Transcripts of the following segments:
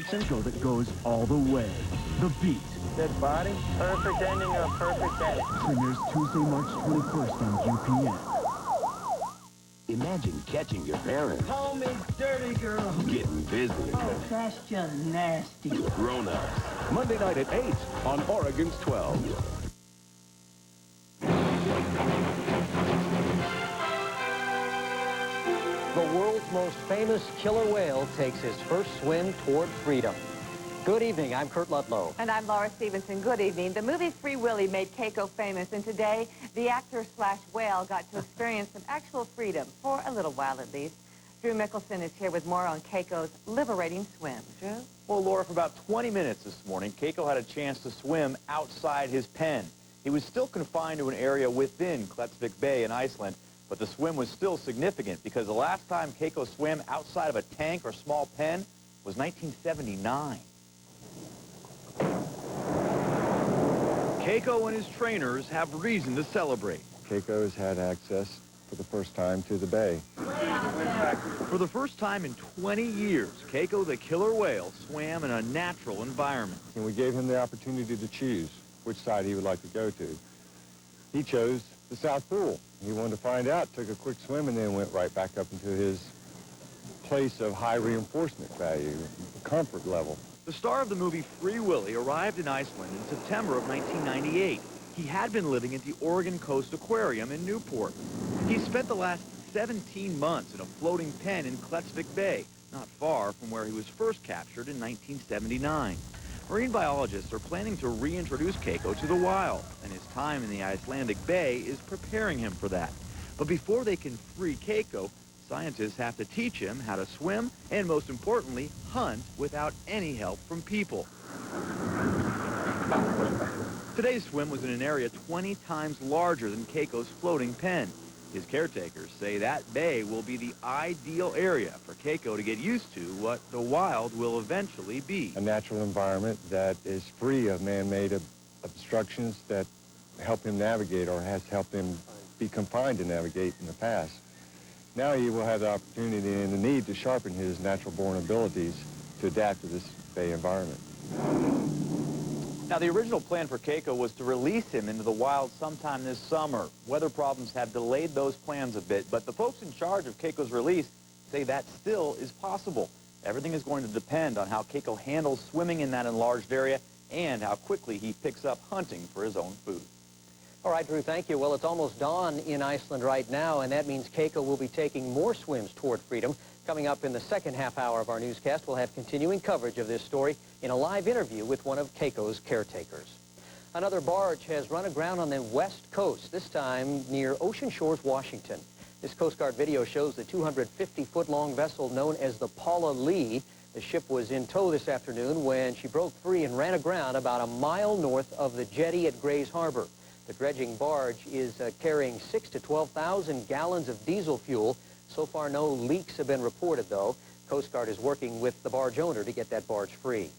Central that goes all the way. The Beat. Good body, perfect ending or a perfect edit. Premieres Tuesday, March 21st on UPN. Imagine catching your parents Call me dirty girl. getting busy. Oh, that's just nasty. Grown-ups. Monday night at 8 on Oregon's 12. The world's most famous killer whale takes his first swim toward freedom. Good evening, I'm Kurt Ludlow. And I'm Laura Stevenson. Good evening. The movie Free Willy made Keiko famous, and today the actor/whale got to experience some actual freedom, for a little while at least. Drew Mickelson is here with more on Keiko's liberating swim. Drew? Well, Laura, for about 20 minutes this morning, Keiko had a chance to swim outside his pen. He was still confined to an area within Klettsvik Bay in Iceland, but the swim was still significant because the last time Keiko swam outside of a tank or small pen was 1979. Keiko and his trainers have reason to celebrate. Keiko's had access for the first time to the bay. For the first time in 20 years, Keiko the killer whale swam in a natural environment. And we gave him the opportunity to choose which side he would like to go to. He chose the South Pool. He wanted to find out, took a quick swim, and then went right back up into his place of high reinforcement value, comfort level. The star of the movie Free Willy arrived in Iceland in September of 1998. He had been living at the Oregon Coast Aquarium in Newport. He spent the last 17 months in a floating pen in Klettsvik Bay, not far from where he was first captured in 1979. Marine biologists are planning to reintroduce Keiko to the wild, and his time in the Icelandic Bay is preparing him for that. But before they can free Keiko, scientists have to teach him how to swim and, most importantly, hunt without any help from people. Today's swim was in an area 20 times larger than Keiko's floating pen. His caretakers say that bay will be the ideal area for Keiko to get used to what the wild will eventually be. A natural environment that is free of man-made obstructions that help him navigate or has helped him be confined to navigate in the past. Now he will have the opportunity and the need to sharpen his natural-born abilities to adapt to this bay environment. Now, the original plan for Keiko was to release him into the wild sometime this summer. Weather problems have delayed those plans a bit, but the folks in charge of Keiko's release say that still is possible. Everything is going to depend on how Keiko handles swimming in that enlarged area and how quickly he picks up hunting for his own food. All right, Drew, thank you. Well, it's almost dawn in Iceland right now, and that means Keiko will be taking more swims toward freedom. Coming up in the second half hour of our newscast, we'll have continuing coverage of this story in a live interview with one of Keiko's caretakers. Another barge has run aground on the west coast, this time near Ocean Shores, Washington. This Coast Guard video shows the 250-foot-long vessel known as the Paula Lee. The ship was in tow this afternoon when she broke free and ran aground about a mile north of the jetty at Grays Harbor. The dredging barge is carrying 6,000 to 12,000 gallons of diesel fuel. So far, no leaks have been reported, though. Coast Guard is working with the barge owner to get that barge free.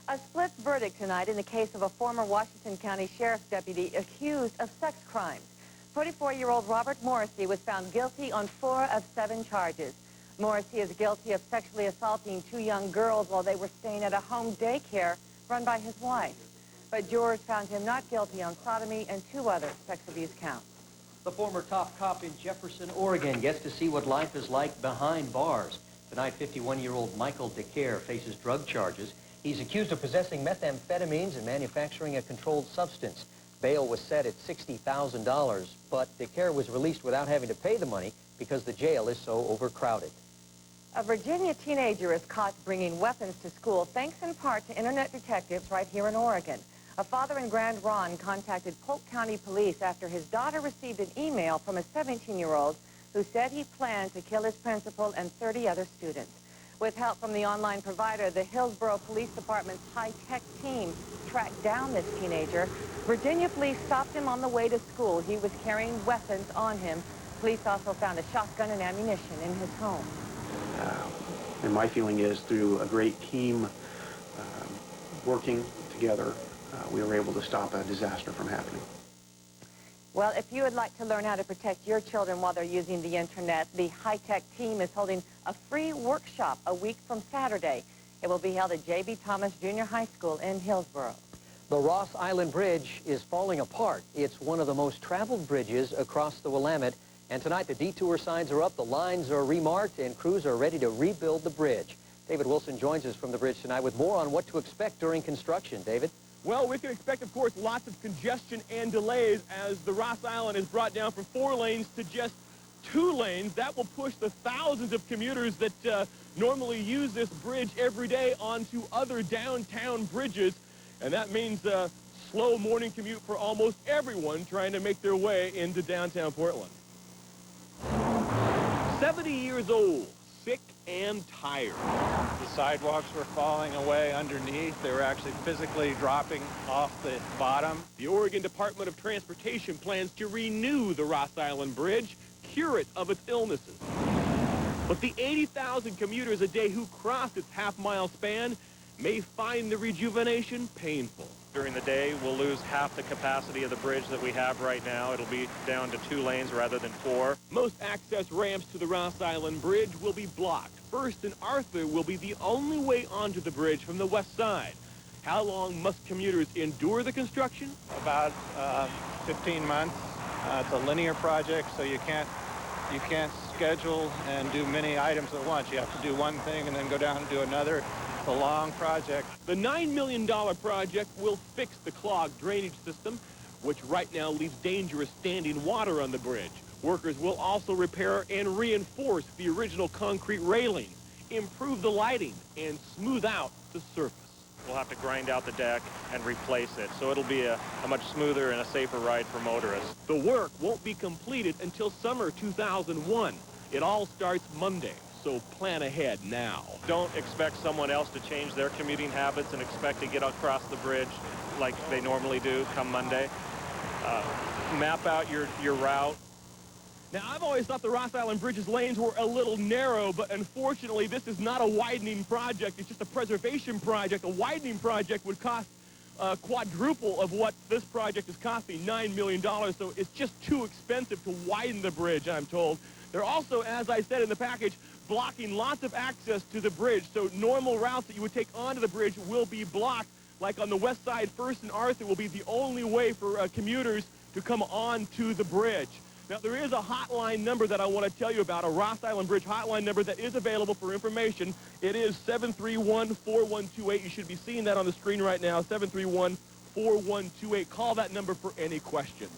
A split verdict tonight in the case of a former Washington County Sheriff's deputy accused of sex crimes. 44-year-old Robert Morrissey was found guilty on 4 of 7 charges. Morrissey is guilty of sexually assaulting 2 young girls while they were staying at a home daycare run by his wife. But jurors found him not guilty on sodomy and 2 other sex abuse counts. The former top cop in Jefferson, Oregon gets to see what life is like behind bars. Tonight, 51-year-old Michael DeCare faces drug charges. He's accused of possessing methamphetamines and manufacturing a controlled substance. Bail was set at $60,000, but DeCare was released without having to pay the money because the jail is so overcrowded. A Virginia teenager is caught bringing weapons to school thanks in part to internet detectives right here in Oregon. A father in Grand Ronde contacted Polk County Police after his daughter received an email from a 17-year-old who said he planned to kill his principal and 30 other students. With help from the online provider, the Hillsborough Police Department's high-tech team tracked down this teenager. Virginia police stopped him on the way to school. He was carrying weapons on him. Police also found a shotgun and ammunition in his home. And my feeling is through a great team working together, we were able to stop a disaster from happening. Well, if you would like to learn how to protect your children while they're using the internet, the high-tech team is holding a free workshop a week from Saturday. It will be held at J.B. Thomas Junior High School in Hillsborough. The Ross Island Bridge is falling apart. It's one of the most traveled bridges across the Willamette. And tonight, the detour signs are up, the lines are remarked, and crews are ready to rebuild the bridge. David Wilson joins us from the bridge tonight with more on what to expect during construction. David? Well, we can expect, of course, lots of congestion and delays as the Ross Island is brought down from 4 lanes to just 2 lanes. That will push the thousands of commuters that normally use this bridge every day onto other downtown bridges. And that means a slow morning commute for almost everyone trying to make their way into downtown Portland. 70 years old, sick and tired. The sidewalks were falling away underneath. They were actually physically dropping off the bottom. The Oregon Department of Transportation plans to renew the Ross Island Bridge, cure it of its illnesses. But the 80,000 commuters a day who cross its half-mile span may find the rejuvenation painful. During the day, we'll lose half the capacity of the bridge that we have right now. It'll be down to 2 lanes rather than 4. Most access ramps to the Ross Island Bridge will be blocked. First and Arthur will be the only way onto the bridge from the west side. How long must commuters endure the construction? About 15 months. It's a linear project, so you can't schedule and do many items at once. You have to do one thing and then go down and do another. It's a long project. The $9 million project will fix the clogged drainage system, which right now leaves dangerous standing water on the bridge. Workers will also repair and reinforce the original concrete railings, improve the lighting, and smooth out the surface. We'll have to grind out the deck and replace it, so it'll be a much smoother and a safer ride for motorists. The work won't be completed until summer 2001. It all starts Monday, so plan ahead now. Don't expect someone else to change their commuting habits and expect to get across the bridge like they normally do come Monday. Map out your route. Now, I've always thought the Ross Island Bridge's lanes were a little narrow, but unfortunately, this is not a widening project. It's just a preservation project. A widening project would cost quadruple of what this project is costing, $9 million, so it's just too expensive to widen the bridge, I'm told. They're also, as I said in the package, blocking lots of access to the bridge, so normal routes that you would take onto the bridge will be blocked. Like on the west side, First and Arthur will be the only way for commuters to come onto the bridge. Now, there is a hotline number that I want to tell you about, a Ross Island Bridge hotline number that is available for information. It is 731-4128. You should be seeing that on the screen right now, 731-4128. Call that number for any questions.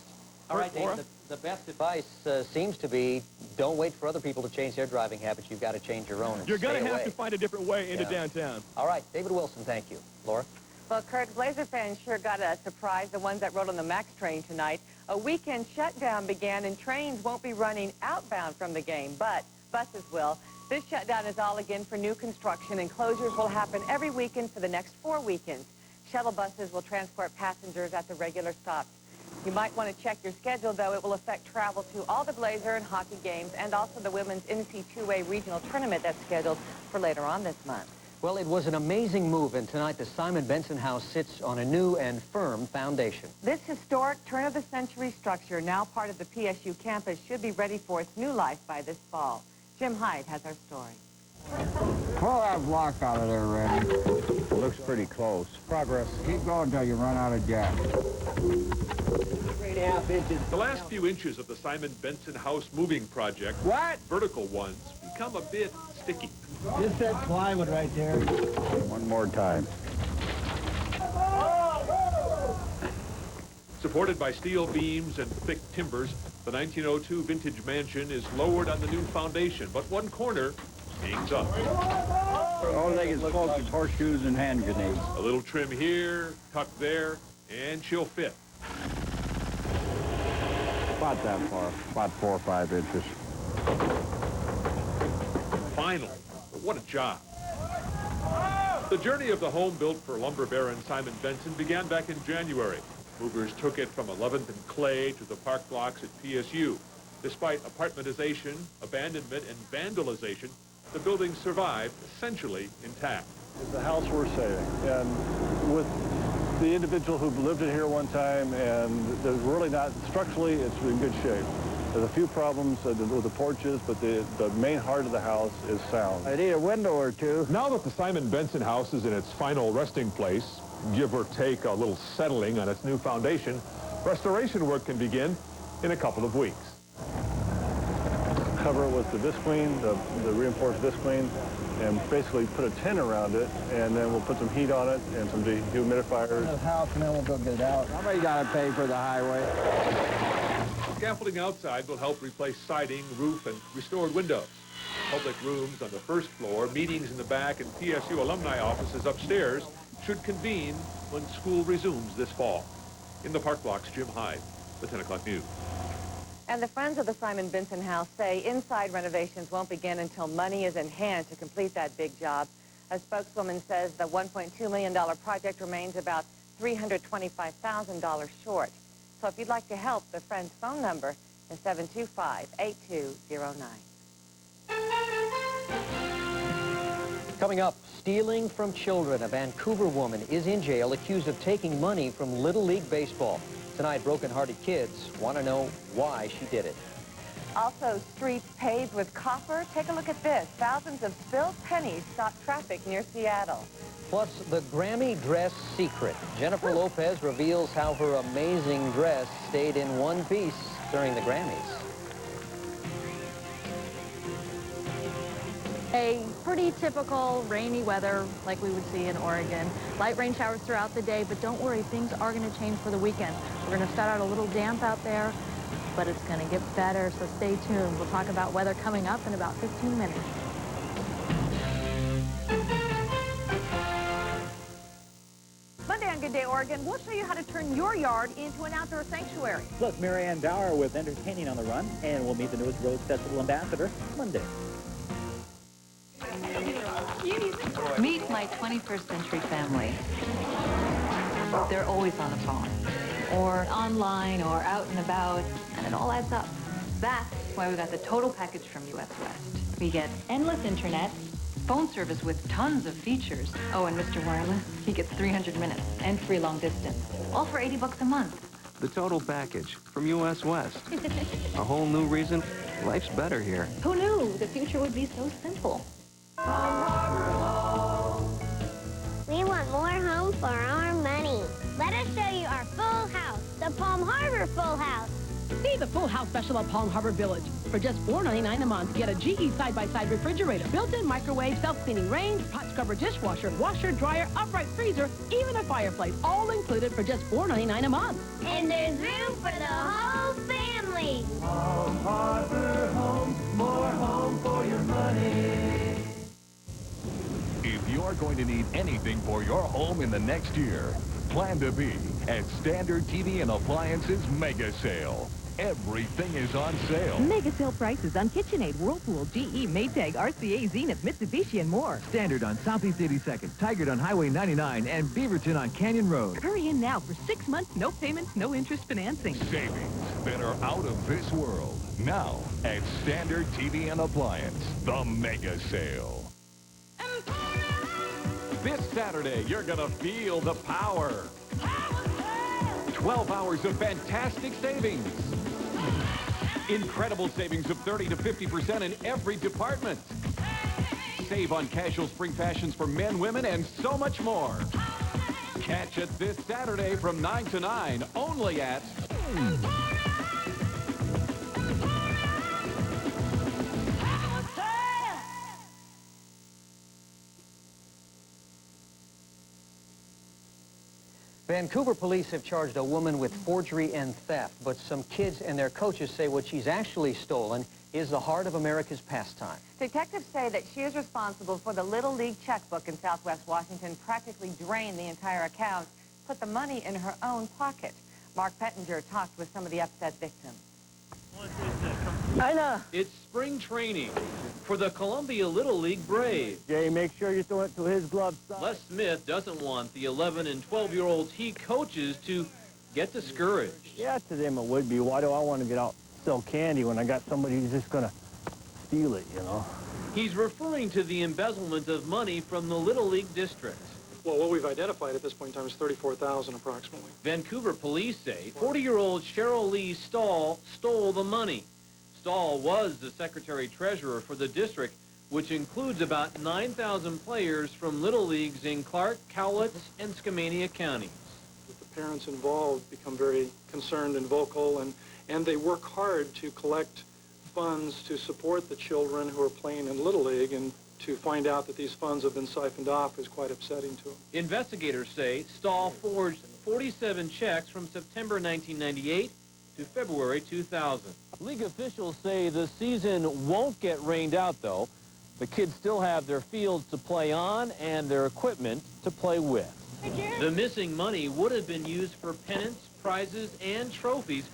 All right, Dave, the best advice seems to be don't wait for other people to change their driving habits. You've got to change your own and You're going to have away. to find a different way into downtown. All right, David Wilson, thank you. Laura? Well, Kurt, Blazer fans sure got a surprise, the ones that rode on the MAX train tonight. A weekend shutdown began, and trains won't be running outbound from the game, but buses will. This shutdown is all again for new construction, and closures will happen every weekend for the next 4 weekends. Shuttle buses will transport passengers at the regular stops. You might want to check your schedule, though. It will affect travel to all the Blazer and hockey games, and also the women's NC2A regional tournament that's scheduled for later on this month. Well, it was an amazing move, and tonight the Simon Benson House sits on a new and firm foundation. This historic turn-of-the-century structure, now part of the PSU campus, should be ready for its new life by this fall. Jim Hyde has our story. Pull that block out of there, Randy. Looks pretty close. Progress. Keep going until you run out of gas. 3.5 inches. The last few inches of the Simon Benson House moving project, vertical ones, become a bit sticky. Just that plywood right there. One more time. Supported by steel beams and thick timbers, the 1902 vintage mansion is lowered on the new foundation, but one corner hangs up. All they is close to horseshoes and hand grenades. A little trim here, tucked there, and she'll fit. About that far, about 4 or 5 inches. Final. What a job. The journey of the home built for lumber baron Simon Benson began back in January. Movers took it from 11th and Clay to the park blocks at PSU. Despite apartmentization, abandonment, and vandalization, the building survived essentially intact. It's the house we're saving, and with the individual who lived in here one time, and there's really not, structurally, it's in good shape. There's a few problems with the porches, but the main heart of the house is sound. I need a window or two. Now that the Simon Benson house is in its final resting place, give or take a little settling on its new foundation, restoration work can begin in a couple of weeks. Cover it with the Visqueen, the reinforced Visqueen, and basically put a tent around it, and then we'll put some heat on it and some dehumidifiers. The house, and then we'll go get it out. Somebody got to pay for the highway. Scaffolding outside will help replace siding, roof, and restored windows. Public rooms on the first floor, meetings in the back, and PSU alumni offices upstairs should convene when school resumes this fall. In the Park Blocks, Jim Hyde, the 10 o'clock news. And the Friends of the Simon Benson house say inside renovations won't begin until money is in hand to complete that big job. A spokeswoman says the $1.2 million project remains about $325,000 short. So if you'd like to help, the Friends phone number is 725-8209. Coming up, stealing from children. A Vancouver woman is in jail accused of taking money from Little League Baseball. Tonight, broken-hearted kids want to know why she did it. Also, streets paved with copper. Take a look at this. Thousands of spilled pennies stop traffic near Seattle. Plus, the Grammy dress secret. Jennifer Lopez reveals how her amazing dress stayed in one piece during the Grammys. A pretty typical rainy weather like we would see in Oregon. Light rain showers throughout the day, but don't worry, things are going to change for the weekend. We're going to start out a little damp out there, but it's going to get better, so stay tuned. We'll talk about weather coming up in about 15 minutes. Monday on Good Day Oregon, we'll show you how to turn your yard into an outdoor sanctuary. Plus, Marianne Dower with Entertaining on the Run, and we'll meet the newest Rose Festival ambassador Monday. Meet my 21st century family. They're always on the phone, or online, or out and about, and it all adds up. That's why we got the total package from US West. We get endless internet, phone service with tons of features. Oh, and Mr. Wireless, he gets 300 minutes and free long distance, all for $80 a month. The total package from US West. A whole new reason life's better here. Who knew the future would be so simple? We want more home for our money. Let us show you our full house, the Palm Harbor Full House. See the Full House special at Palm Harbor Village. For just $4.99 a month, get a GE side-by-side refrigerator, built-in microwave, self-cleaning range, pot scrubber dishwasher, washer, dryer, upright freezer, even a fireplace, all included for just $4.99 a month. And there's room for the whole family. Palm Harbor Home, more home for your money. If you're going to need anything for your home in the next year, plan to be at Standard TV and Appliances Mega Sale. Everything is on sale. Mega sale prices on KitchenAid, Whirlpool, GE, Maytag, RCA, Zenith, Mitsubishi, and more. Standard on Southeast 82nd, Tigard on Highway 99, and Beaverton on Canyon Road. Hurry in now for 6 months, no payments, no interest financing. Savings that are out of this world. Now at Standard TV and Appliance, the Mega Sale. This Saturday, you're going to feel the power. 12 hours of fantastic savings. Incredible savings of 30 to 50% in every department. Save on casual spring fashions for men, women, and so much more. Catch it this Saturday from 9 to 9, only at... Vancouver police have charged a woman with forgery and theft, but some kids and their coaches say what she's actually stolen is the heart of America's pastime. Detectives say that she is responsible for the Little League checkbook in Southwest Washington, practically drained the entire account, put the money in her own pocket. Mark Pettinger talked with some of the upset victims. I know. It's spring training for the Columbia Little League Braves. Jay, make sure you throw it to his glove side. Les Smith doesn't want the 11 and 12-year-olds he coaches to get discouraged. Yeah, to them it would be. Why do I want to get out and sell candy when I got somebody who's just going to steal it, you know? He's referring to the embezzlement of money from the Little League district. Well, what we've identified at this point in time is $34,000 approximately. Vancouver police say 40-year-old Cheryl Lee Stahl stole the money. Stahl was the secretary-treasurer for the district, which includes about 9,000 players from Little Leagues in Clark, Cowlitz, and Skamania counties. The parents involved become very concerned and vocal, and they work hard to collect funds to support the children who are playing in Little League, and to find out that these funds have been siphoned off is quite upsetting to them. Investigators say Stahl forged 47 checks from September 1998 to February 2000. League officials say the season won't get rained out, though. The kids still have their fields to play on and their equipment to play with. The missing money would have been used for pennants, prizes, and trophies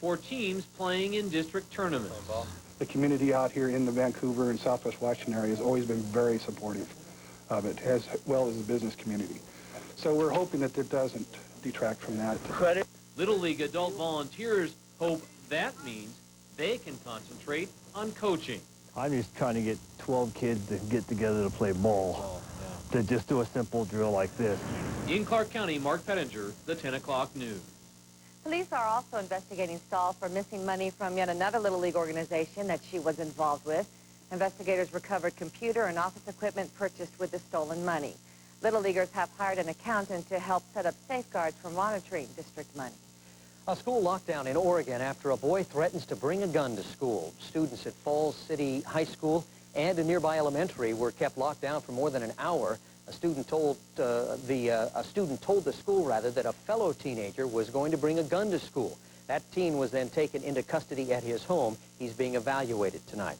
for teams playing in district tournaments. The community out here in the Vancouver and Southwest Washington area has always been very supportive of it, as well as the business community. So we're hoping that it doesn't detract from that. Little League adult volunteers hope that means they can concentrate on coaching. I'm just trying to get 12 kids to get together to play ball, to just do a simple drill like this. In Clark County, Mark Pettinger, the 10 o'clock news. Police are also investigating Stahl for missing money from yet another Little League organization that she was involved with. Investigators recovered computer and office equipment purchased with the stolen money. Little Leaguers have hired an accountant to help set up safeguards for monitoring district money. A school lockdown in Oregon after a boy threatens to bring a gun to school. Students at Falls City High School and a nearby elementary were kept locked down for more than an hour. A student told the school that a fellow teenager was going to bring a gun to school. That teen was then taken into custody at his home. He's being evaluated tonight.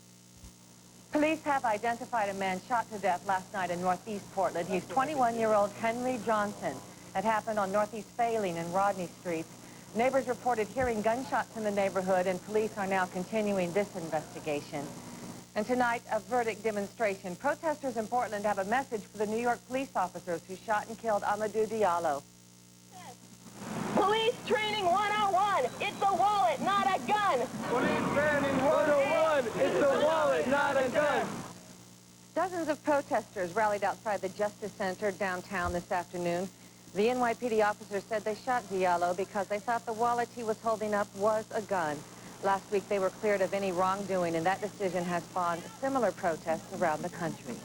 Police have identified a man shot to death last night in northeast Portland. He's 21-year-old Henry Johnson. It happened on Northeast Failing and Rodney Streets. Neighbors reported hearing gunshots in the neighborhood, and police are now continuing this investigation. And tonight, a verdict demonstration. Protesters in Portland have a message for the New York police officers who shot and killed Amadou Diallo. Police training 101. It's a wallet, not a gun. Police training 101. It's a wallet, not a gun. Dozens of protesters rallied outside the Justice Center downtown this afternoon. The NYPD officers said they shot Diallo because they thought the wallet he was holding up was a gun. Last week, they were cleared of any wrongdoing, and that decision has spawned similar protests around the country.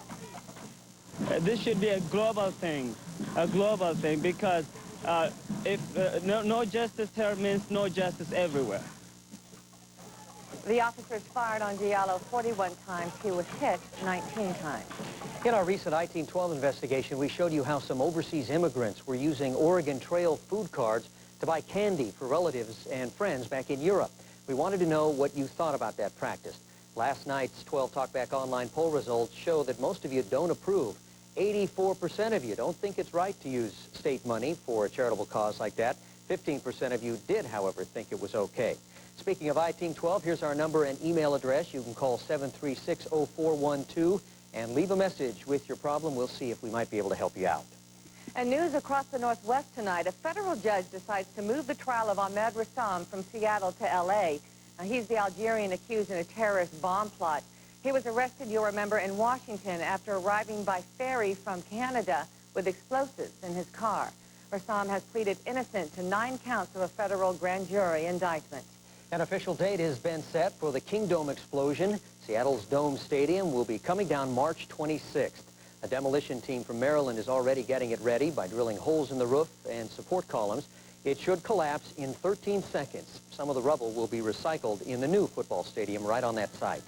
This should be a global thing, because if no justice here means no justice everywhere. The officers fired on Diallo 41 times. He was hit 19 times. In our recent I-1812 investigation, we showed you how some overseas immigrants were using Oregon Trail food cards to buy candy for relatives and friends back in Europe. We wanted to know what you thought about that practice. Last night's 12 Talkback Online poll results show that most of you don't approve. 84% of you don't think it's right to use state money for a charitable cause like that. 15% of you did, however, think it was okay. Speaking of I-1812, here's our number and email address. You can call 736-0412 and leave a message with your problem. We'll see if we might be able to help you out. And news across the Northwest tonight. A federal judge decides to move the trial of Ahmed Rassam from Seattle to L.A. Now, he's the Algerian accused in a terrorist bomb plot. He was arrested, you'll remember, in Washington after arriving by ferry from Canada with explosives in his car. Rassam has pleaded innocent to 9 counts of a federal grand jury indictment. An official date has been set for the Kingdome explosion. Seattle's Dome Stadium will be coming down March 26th. A demolition team from Maryland is already getting it ready by drilling holes in the roof and support columns. It should collapse in 13 seconds. Some of the rubble will be recycled in the new football stadium right on that site.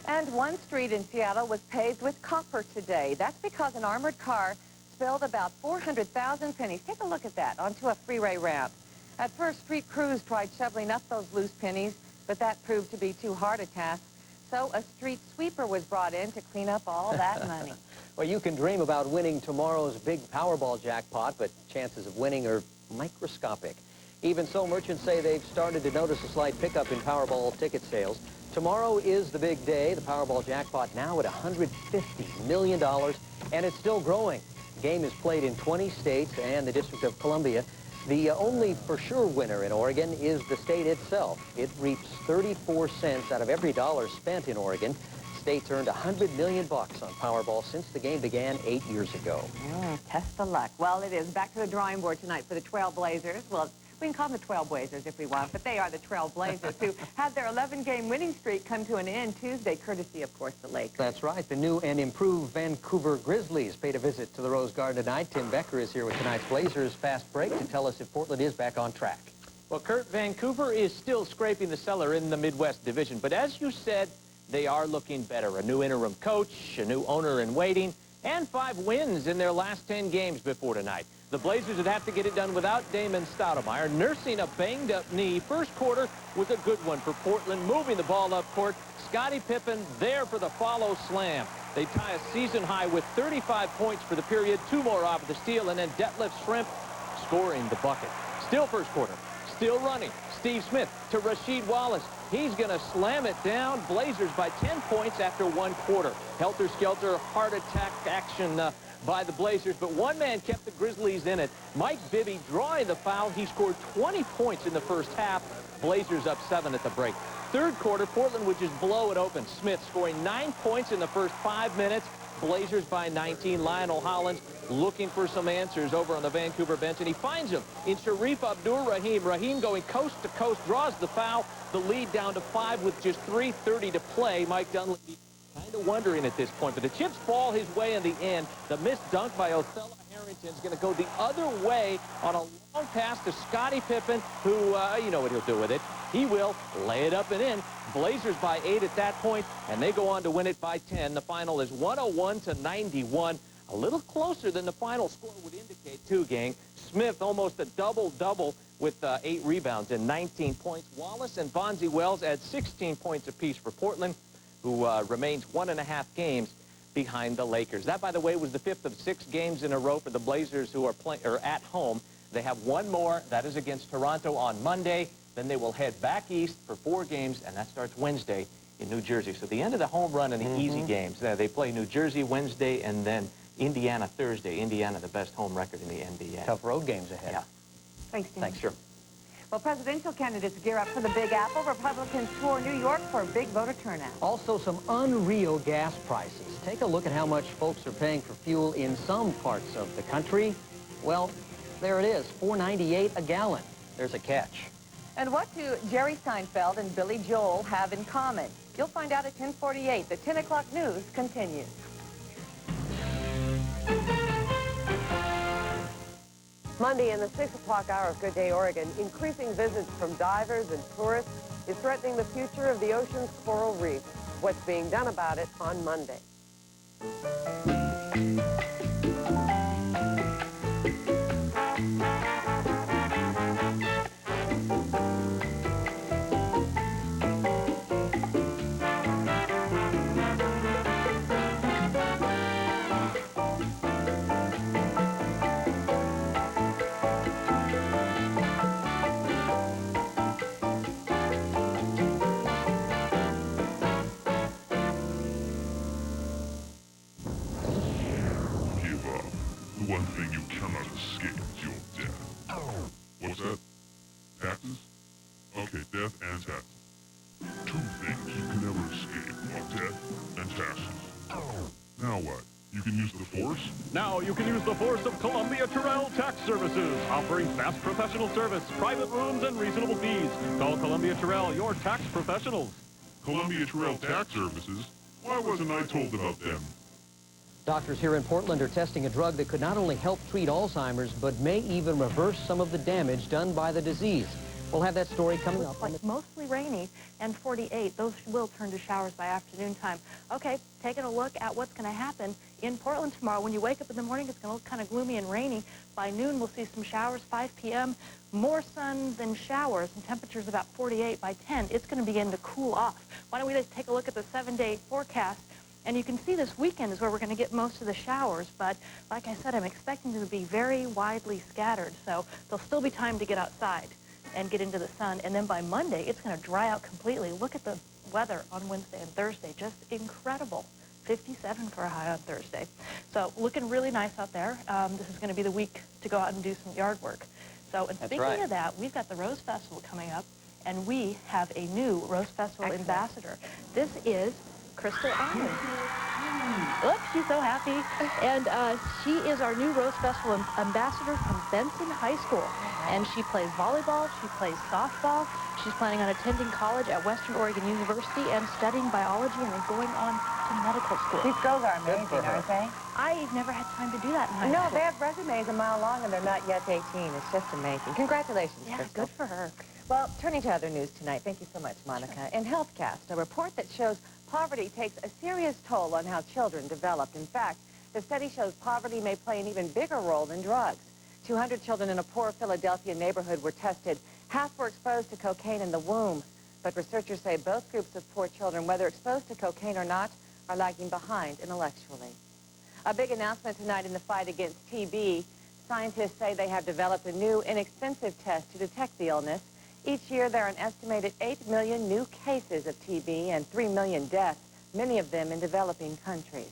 And one street in Seattle was paved with copper today. That's because an armored car spilled about 400,000 pennies. Take a look at that onto a freeway ramp. At first, street crews tried shoveling up those loose pennies, but that proved to be too hard a task. So a street sweeper was brought in to clean up all that money. Well, you can dream about winning tomorrow's big Powerball jackpot, but chances of winning are microscopic. Even so, merchants say they've started to notice a slight pickup in Powerball ticket sales. Tomorrow is the big day. The Powerball jackpot now at $150 million, and it's still growing. The game is played in 20 states and the District of Columbia. The only for sure winner in Oregon is the state itself. It reaps 34 cents out of every dollar spent in Oregon. State's earned $100 million on Powerball since the game began 8 years ago. Test the luck. Well, it is back to the drawing board tonight for the Trailblazers. Well, We can call them the Trailblazers if we want, but they are the Trailblazers who had their 11-game winning streak come to an end Tuesday, courtesy, of course, the Lakers. That's right. The new and improved Vancouver Grizzlies paid a visit to the Rose Garden tonight. Tim Becker is here with tonight's Blazers Fast Break to tell us if Portland is back on track. Well, Kurt, Vancouver is still scraping the cellar in the Midwest Division, but as you said, they are looking better. A new interim coach, a new owner in waiting, and 5 wins in their last 10 games before tonight. The Blazers would have to get it done without Damon Stoudemire, nursing a banged-up knee. First quarter was a good one for Portland, moving the ball up court. Scottie Pippen there for the follow slam. They tie a season high with 35 points for the period, 2 more off the steal, and then Detlef Schrempf scoring the bucket. Still first quarter, still running. Steve Smith to Rasheed Wallace. He's going to slam it down. Blazers by 10 points after 1 quarter. Helter-skelter, heart attack action by the Blazers, but one man kept the Grizzlies in it. Mike Bibby drawing the foul. He scored 20 points in the first half. Blazers up 7 at the break. Third quarter, Portland would just blow it open. Smith scoring 9 points in the first 5 minutes. Blazers by 19. Lionel Hollins looking for some answers over on the Vancouver bench, and he finds him in Sharif Abdur-Rahim. Rahim going coast to coast, draws the foul. The lead down to 5 with just 3:30 to play. Mike Dunleavy kind of wondering at this point, but the chips fall his way in the end. The missed dunk by Othello Harrington is going to go the other way on a long pass to Scottie Pippen, who, you know what he'll do with it. He will lay it up and in. Blazers by 8 at that point, and they go on to win it by 10. The final is 101-91. A little closer than the final score would indicate, too, gang. Smith almost a double-double with 8 rebounds and 19 points. Wallace and Bonzi Wells add 16 points apiece for Portland, who remains 1.5 games behind the Lakers. That, by the way, was the 5th of 6 games in a row for the Blazers, who are at home. They have 1 more. That is against Toronto on Monday. Then they will head back east for 4 games, and that starts Wednesday in New Jersey. So the end of the home run and the easy games. They play New Jersey Wednesday and then Indiana Thursday. Indiana, the best home record in the NBA. Tough road games ahead. Yeah. Thanks, Tim. Thanks, sure. Well, presidential candidates gear up for the Big Apple. Republicans tour New York for a big voter turnout. Also, some unreal gas prices. Take a look at how much folks are paying for fuel in some parts of the country. Well, there it is, $4.98 a gallon. There's a catch. And what do Jerry Seinfeld and Billy Joel have in common? You'll find out at 10:48. The 10 o'clock news continues. Monday in the 6 o'clock hour of Good Day Oregon, increasing visits from divers and tourists is threatening the future of the ocean's coral reef. What's being done about it on Monday. One thing you cannot escape is your death. What's that? Taxes? Okay, death and taxes. 2 things you can never escape are death and taxes. Now what? You can use the force? Now you can use the force of Columbia Terrell Tax Services, offering fast professional service, private rooms, and reasonable fees. Call Columbia Terrell, your tax professionals. Columbia Terrell Tax Services? Why wasn't I told about them? Doctors here in Portland are testing a drug that could not only help treat Alzheimer's, but may even reverse some of the damage done by the disease. We'll have that story coming up. Like mostly rainy and 48. Those will turn to showers by afternoon time. Okay, taking a look at what's going to happen in Portland tomorrow. When you wake up in the morning, it's going to look kind of gloomy and rainy. By noon, we'll see some showers. 5 p.m., more sun than showers, and temperatures about 48. By 10, it's going to begin to cool off. Why don't we just take a look at the 7-day forecast? And you can see this weekend is where we're going to get most of the showers, but like I said, I'm expecting them to be very widely scattered, so there'll still be time to get outside and get into the sun. And then by Monday, it's going to dry out completely. Look at the weather on Wednesday and Thursday, just incredible. 57 for a high on Thursday. So looking really nice out there. This is going to be the week to go out and do some yard work. So, and speaking of that, we've got the Rose Festival coming up, and we have a new Rose Festival ambassador. This is Crystal Allen. Oops, she's so happy. And she is our new Rose Festival ambassador from Benson High School. And she plays volleyball, she plays softball. She's planning on attending college at Western Oregon University and studying biology and then going on to medical school. These girls are amazing, aren't they? I've never had time to do that in high No, school. they have resumes a mile long and they're not yet 18. It's just amazing. Congratulations, Yeah, Crystal. good for her. Well, turning to other news tonight, thank you so much, Monica. In HealthCast, a report that shows poverty takes a serious toll on how children develop. In fact, the study shows poverty may play an even bigger role than drugs. 200 children in a poor Philadelphia neighborhood were tested. Half were exposed to cocaine in the womb. But researchers say both groups of poor children, whether exposed to cocaine or not, are lagging behind intellectually. A big announcement tonight in the fight against TB. Scientists say they have developed a new, inexpensive test to detect the illness. Each year, there are an estimated 8 million new cases of TB and 3 million deaths, many of them in developing countries.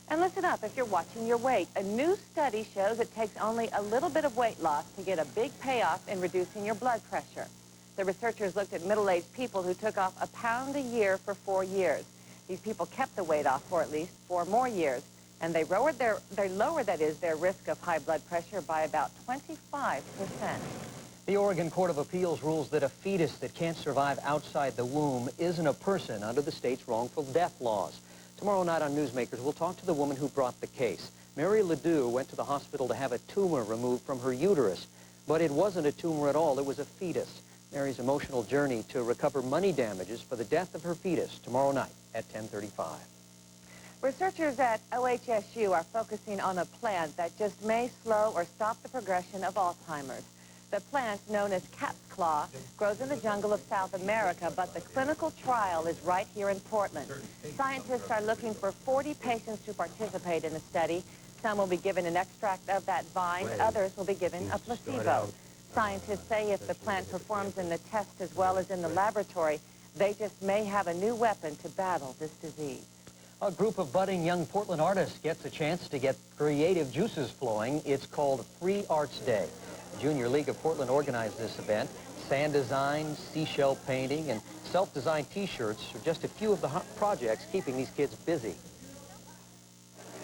And listen up, if you're watching your weight, a new study shows it takes only a little bit of weight loss to get a big payoff in reducing your blood pressure. The researchers looked at middle-aged people who took off a pound a year for 4 years. These people kept the weight off for at least 4 more years, and they lowered their risk of high blood pressure by about 25%. The Oregon Court of Appeals rules that a fetus that can't survive outside the womb isn't a person under the state's wrongful death laws. Tomorrow night on Newsmakers, we'll talk to the woman who brought the case. Mary Ledoux went to the hospital to have a tumor removed from her uterus, but it wasn't a tumor at all, it was a fetus. Mary's emotional journey to recover money damages for the death of her fetus tomorrow night at 10:35. Researchers at OHSU are focusing on a plant that just may slow or stop the progression of Alzheimer's. The plant, known as cat's claw, grows in the jungle of South America, but the clinical trial is right here in Portland. Scientists are looking for 40 patients to participate in the study. Some will be given an extract of that vine, others will be given a placebo. Scientists say if the plant performs in the test as well as in the laboratory, they just may have a new weapon to battle this disease. A group of budding young Portland artists gets a chance to get creative juices flowing. It's called Free Arts Day. The Junior League of Portland organized this event. Sand design, seashell painting, and self-designed T-shirts are just a few of the projects keeping these kids busy.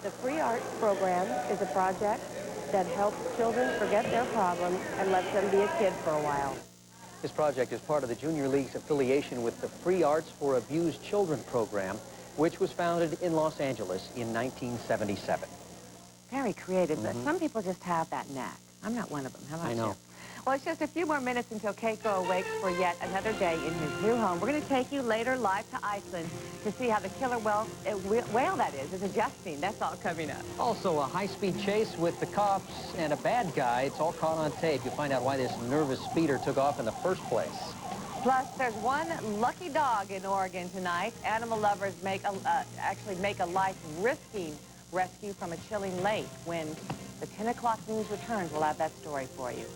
The Free Arts program is a project that helps children forget their problems and lets them be a kid for a while. This project is part of the Junior League's affiliation with the Free Arts for Abused Children program, which was founded in Los Angeles in 1977. Very creative, but some people just have that knack. I'm not one of them. How about I know. you? Well, it's just a few more minutes until Keiko awakes for yet another day in his new home. We're going to take you later live to Iceland to see how the killer whale that is adjusting. That's all coming up. Also, a high-speed chase with the cops and a bad guy. It's all caught on tape. You'll find out why this nervous speeder took off in the first place. Plus, there's one lucky dog in Oregon tonight. Animal lovers actually make a life-risking rescue from a chilling lake. When the 10 o'clock news returns, we'll have that story for you.